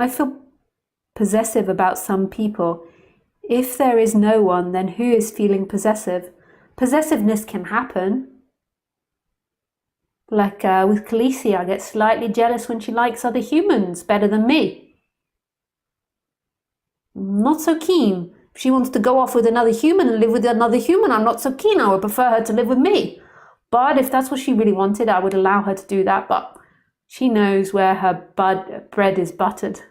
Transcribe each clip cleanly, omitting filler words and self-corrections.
I feel possessive about some people. If there is no one, then who is feeling possessive? Possessiveness can happen. Like with Khaleesi, I get slightly jealous when she likes other humans better than me. Not so keen. If she wants to go off with another human and live with another human, I'm not so keen. I would prefer her to live with me. But if that's what she really wanted, I would allow her to do that. But she knows where her bread is buttered.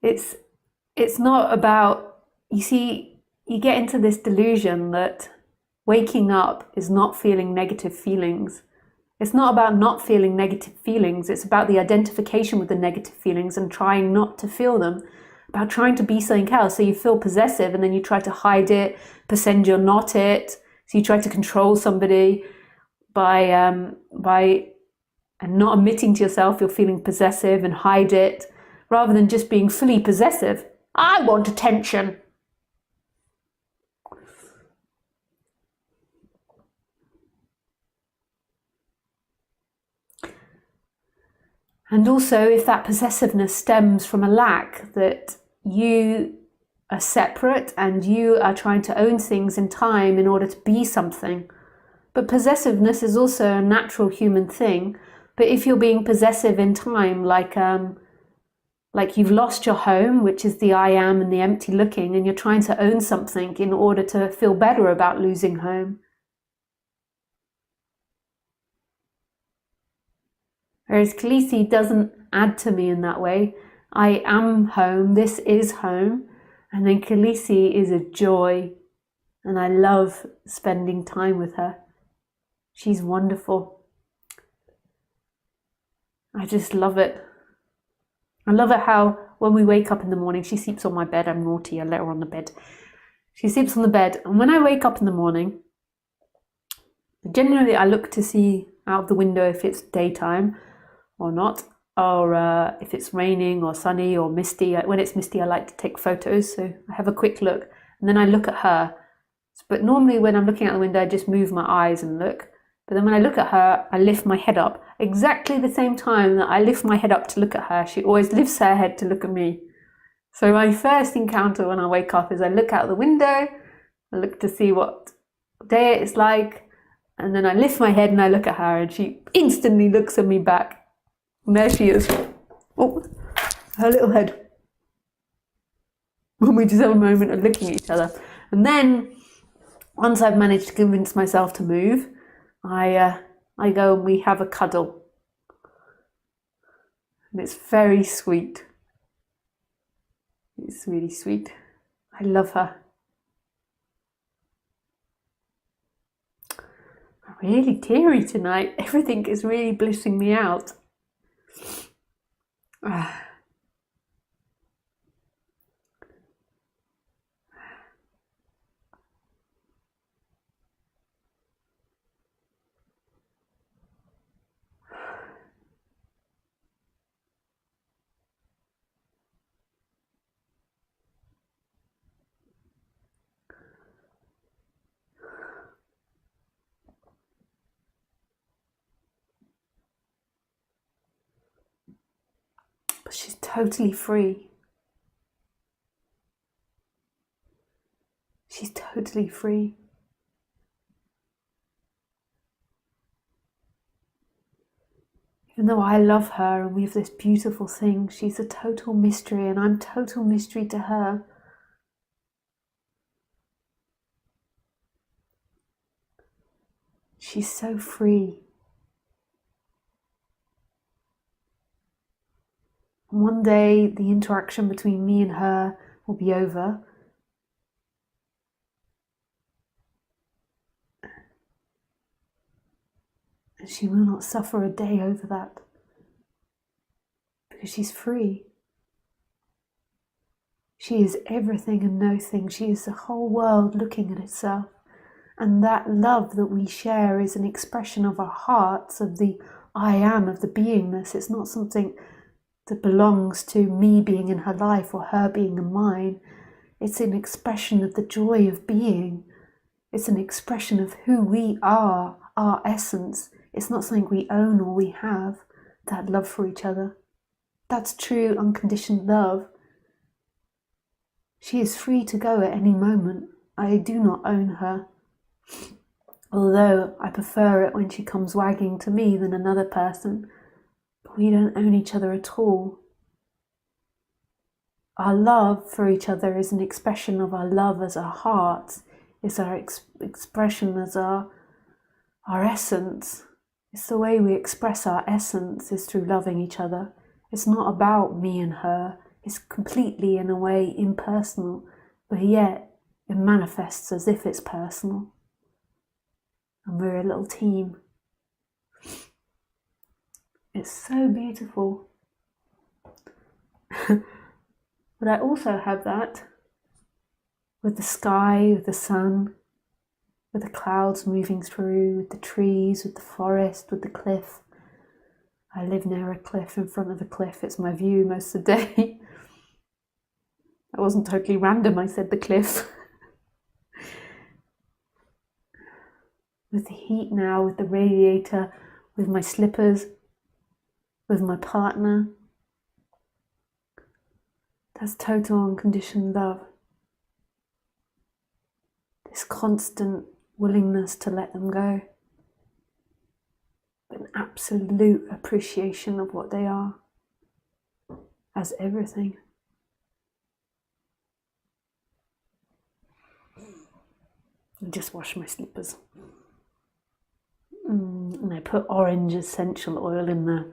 It's not about, you see, you get into this delusion that waking up is not feeling negative feelings. It's not about not feeling negative feelings. It's about the identification with the negative feelings and trying not to feel them, about trying to be something else. So you feel possessive and then you try to hide it, pretend you're not it. So you try to control somebody by and not admitting to yourself you're feeling possessive and hide it, rather than just being fully possessive. I want attention. And also, if that possessiveness stems from a lack, that you are separate and you are trying to own things in time in order to be something. But possessiveness is also a natural human thing. But if you're being possessive in time, like you've lost your home, which is the I am and the empty looking, and you're trying to own something in order to feel better about losing home. Whereas Khaleesi doesn't add to me in that way. I am home, this is home, and then Khaleesi is a joy, and I love spending time with her. She's wonderful. I just love it. I love it how when we wake up in the morning, she sleeps on my bed. I'm naughty, I let her on the bed. She sleeps on the bed, and when I wake up in the morning, generally I look to see out of the window if it's daytime or not, or if it's raining or sunny or misty. When it's misty, I like to take photos, so I have a quick look, and then I look at her. But normally when I'm looking out the window, I just move my eyes and look. But then when I look at her, I lift my head up. Exactly the same time that I lift my head up to look at her, she always lifts her head to look at me. So my first encounter when I wake up is I look out the window, I look to see what day it's like, and then I lift my head and I look at her, and she instantly looks at me back. And there she is. Oh, her little head. And we just have a moment of looking at each other. And then, once I've managed to convince myself to move, I go and we have a cuddle. And it's very sweet. It's really sweet. I love her. I'm really teary tonight. Everything is really blissing me out. But she's totally free. She's totally free. Even though I love her and we have this beautiful thing, she's a total mystery and I'm total mystery to her. She's so free. And one day the interaction between me and her will be over. And she will not suffer a day over that. Because she's free. She is everything and nothing. She is the whole world looking at itself. And that love that we share is an expression of our hearts, of the I am, of the beingness. It's not something that belongs to me being in her life or her being in mine. It's an expression of the joy of being. It's an expression of who we are, our essence. It's not something we own or we have, that love for each other. That's true unconditioned love. She is free to go at any moment. I do not own her. Although I prefer it when she comes wagging to me than another person. But we don't own each other at all. Our love for each other is an expression of our love as our hearts. It's our expression as our essence. It's the way we express our essence is through loving each other. It's not about me and her. It's completely, in a way, impersonal, but yet it manifests as if it's personal. And we're a little team. It's so beautiful. But I also have that with the sky, with the sun, with the clouds moving through, with the trees, with the forest, with the cliff. I live near a cliff, in front of a cliff. It's my view most of the day. That wasn't totally random, I said the cliff. With the heat now, with the radiator, with my slippers, with my partner. That's total unconditioned love. This constant willingness to let them go. An absolute appreciation of what they are as everything. I just wash my slippers. And I put orange essential oil in there.